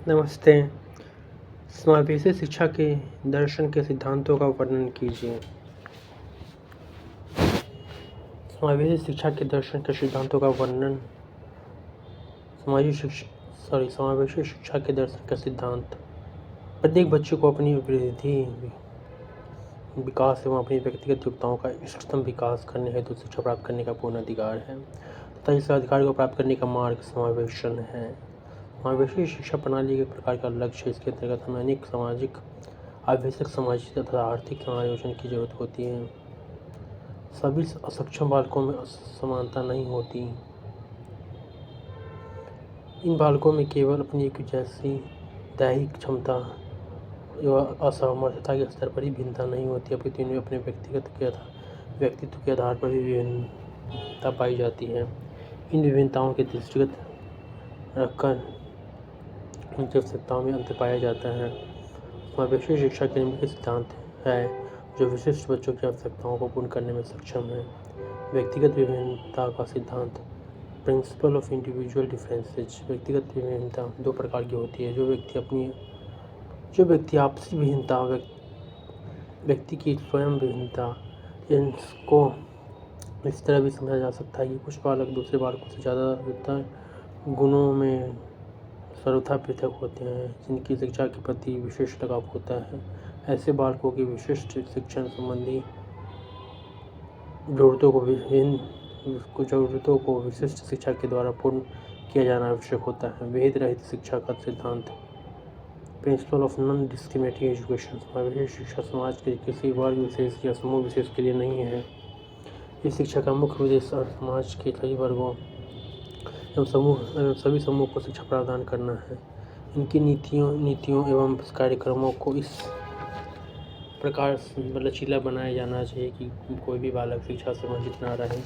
नमस्ते। समावेशी शिक्षा के दर्शन के सिद्धांतों का वर्णन कीजिए। समावेशी शिक्षा के दर्शन के सिद्धांतों का वर्णन। समावेशी शिक्षा के दर्शन का सिद्धांत प्रत्येक बच्चे को अपनी वृद्धि, विकास एवं अपनी व्यक्तिगत योग्यताओं का इष्टतम विकास करने हेतु शिक्षा प्राप्त करने का पूर्ण अधिकार है तथा इस अधिकार को प्राप्त करने का मार्ग समावेशन है। समावेशी शिक्षा प्रणाली के प्रकार का लक्ष्य इसके अंतर्गत हमें अनेक सामाजिक, आवश्यक सामाजिक तथा आर्थिक समायोजन की जरूरत होती है। सभी असक्षम बालकों में समानता नहीं होती। इन बालकों में केवल अपनी एक जैसी दैहिक क्षमता एवं असमर्थता के स्तर पर ही भिन्नता नहीं होती, अपितु इनमें अपने व्यक्तित्व के आधार पर भी विभिन्नता पाई जाती है। इन विभिन्नताओं के दृष्टिगत रखकर उनकी आवश्यकताओं में अंतर पाया जाता है। समावेशी शिक्षा के निम्नलिखित सिद्धांत है जो विशिष्ट बच्चों की आवश्यकताओं को पूर्ण करने में सक्षम है। व्यक्तिगत विभिन्नता का सिद्धांत, प्रिंसिपल ऑफ इंडिविजुअल डिफरेंसेज। व्यक्तिगत विभिन्नता दो प्रकार की होती है। जो व्यक्ति आपसी भिन्नता, व्यक्ति की स्वयं भिन्नता, इनको इस तरह भी समझा जा सकता है कि कुछ बालक दूसरे बालकों से ज़्यादा गुणों में सर्वथा पृथक होते हैं, जिनकी शिक्षा के प्रति विशेष लगाव होता है। ऐसे बालकों की विशिष्ट शिक्षण संबंधी जरूरतों को विशिष्ट शिक्षा के द्वारा पूर्ण किया जाना आवश्यक होता है। भेद रहित शिक्षा का सिद्धांत, principle of non discriminating education. समावेशी शिक्षा समाज के किसी वर्ग विशेष या समूह विशेष के लिए नहीं है। इस शिक्षा का मुख्य उद्देश्य समाज के सभी वर्गों एवं सभी समूह को शिक्षा प्रदान करना है। इनकी नीतियों एवं कार्यक्रमों को इस प्रकार लचीला बनाया जाना चाहिए कि कोई भी बालक शिक्षा से वंचित न रहे।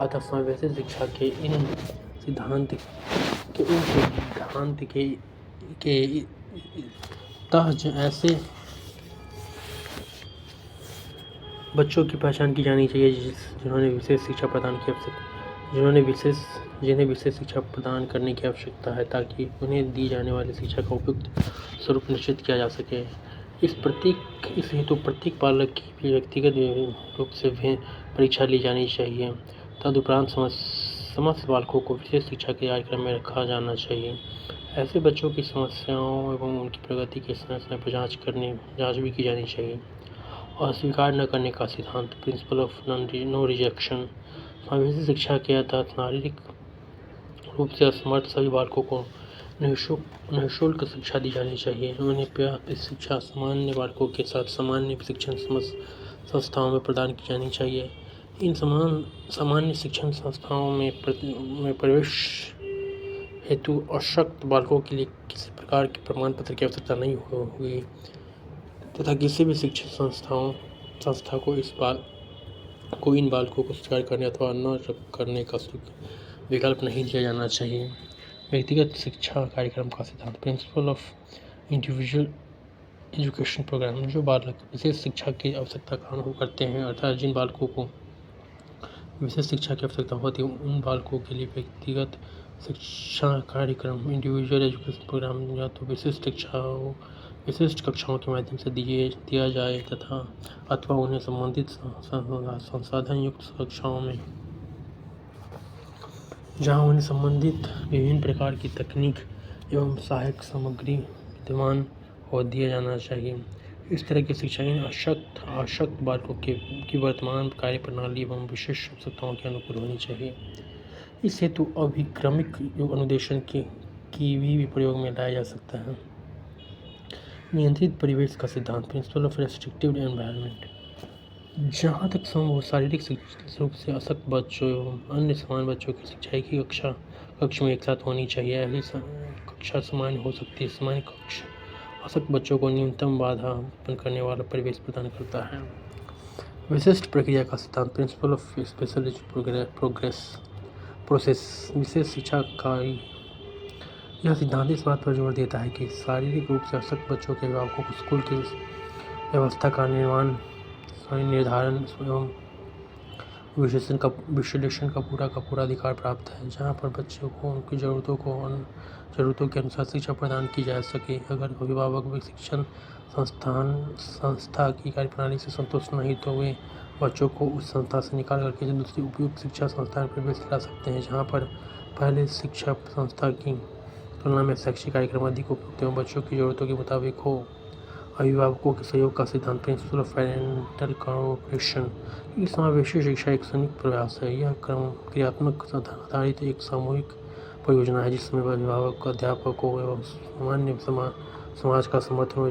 अतः समावेशी शिक्षा के इन सिद्धांत के तहत ऐसे बच्चों की पहचान की जानी चाहिए जिन्हें विशेष शिक्षा प्रदान करने की आवश्यकता है, ताकि उन्हें दी जाने वाली शिक्षा का उपयुक्त स्वरूप निश्चित किया जा सके। इस हेतु प्रत्येक बालक की व्यक्तिगत रूप से परीक्षा ली जानी चाहिए। तदुपरांत समस्त बालकों को विशेष शिक्षा के कार्यक्रम में रखा जाना चाहिए। ऐसे बच्चों की समस्याओं एवं उनकी प्रगति के समय समय पर जांच भी की जानी चाहिए। अस्वीकार न करने का सिद्धांत, प्रिंसिपल ऑफ नो रिजेक्शन। समावेशी शिक्षा के तहत शारीरिक रूप से असमर्थ सभी बालकों को निःशुल्क शिक्षा दी जानी चाहिए। उन्हें पर्याप्त शिक्षा सामान्य बालकों के साथ सामान्य शिक्षण संस्थाओं में प्रदान की जानी चाहिए। इन सामान्य शिक्षण संस्थाओं में प्रवेश हेतु अशक्त बालकों के लिए किसी प्रकार के प्रमाण पत्र की आवश्यकता नहीं होगी तथा किसी भी शिक्षण संस्था को इन बालकों को स्वीकार करने अथवा न करने का विकल्प नहीं दिया जाना चाहिए। व्यक्तिगत शिक्षा कार्यक्रम का सिद्धांत, principle of individual education programme. जो बालक विशेष शिक्षा की आवश्यकता का अनुभव करते हैं, अर्थात जिन बालकों को विशेष शिक्षा की आवश्यकता होती है, उन बालकों के लिए व्यक्तिगत शिक्षा कार्यक्रम, इंडिविजुअल एजुकेशन प्रोग्राम या तो विशिष्ट कक्षाओं के माध्यम से दिया जाए अथवा उन्हें संबंधित संसाधन युक्त कक्षाओं में, जहां उन्हें संबंधित विभिन्न प्रकार की तकनीक एवं सहायक सामग्री विद्यमान हो दिया जाना चाहिए। इस तरह की शिक्षा इन अशक्त बालकों की वर्तमान कार्य प्रणाली एवं विशेष आवश्यकताओं के अनुकूल होनी चाहिए। इस हेतु अभिक्रमिक अनुदेशन की भी प्रयोग में लाया जा सकता है। नियंत्रित परिवेश का सिद्धांत, प्रिंसिपल ऑफ रेस्ट्रिक्टिव एनवायरनमेंट। जहाँ तक संभव शारीरिक रूप से अशक्त बच्चों एवं अन्य समान बच्चों की शिक्षा एक ही कक्ष में एक साथ होनी चाहिए। ऐसी कक्षा सामान्य हो सकती है। सामान्य कक्ष अशक्त बच्चों को न्यूनतम बाधा उत्पन्न करने वाला परिवेश प्रदान करता है। विशिष्ट प्रक्रिया का सिद्धांत, प्रिंसिपल ऑफ स्पेशल प्रोसेस। विशेष शिक्षा का यह सिद्धांत इस बात पर जोर देता है कि शारीरिक रूप से अशक्त बच्चों के अभिभावकों को स्कूल की व्यवस्था का निर्धारण एवं विश्लेषण का पूरा अधिकार प्राप्त है, जहाँ पर बच्चों को उनकी ज़रूरतों के अनुसार शिक्षा प्रदान की जा सके। अगर अभिभावक व शिक्षण संस्था की कार्यप्रणाली से संतुष्ट नहीं तो वे बच्चों को उस संस्था से निकाल कर किसी दूसरी उपयुक्त शिक्षा संस्थान में प्रवेश दिला सकते हैं, जहाँ पर पहले शिक्षा संस्था की तुलना में शैक्षिक कार्यक्रम अधिक उपयुक्त एवं बच्चों की ज़रूरतों के मुताबिक हो। अभिभावकों के सहयोग का सिद्धांत प्रिंसिपल ऑफ पेरेंटल कोऑपरेशन। समावेशी शिक्षा एक संयुक्त प्रयास है। यह क्रियात्मक आधारित एक सामूहिक परियोजना है जिसमें अभिभावक, अध्यापकों एवं सामान्य समाज का समर्थन और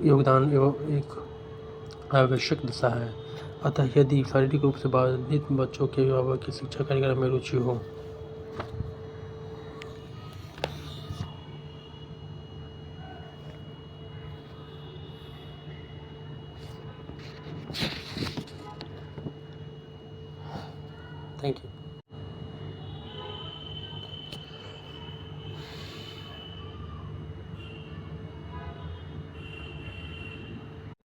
योगदान एक आवश्यक दिशा है। अतः यदि शारीरिक रूप से बाधित बच्चों के अभिभावक की शिक्षा कार्यक्रम में रुचि हो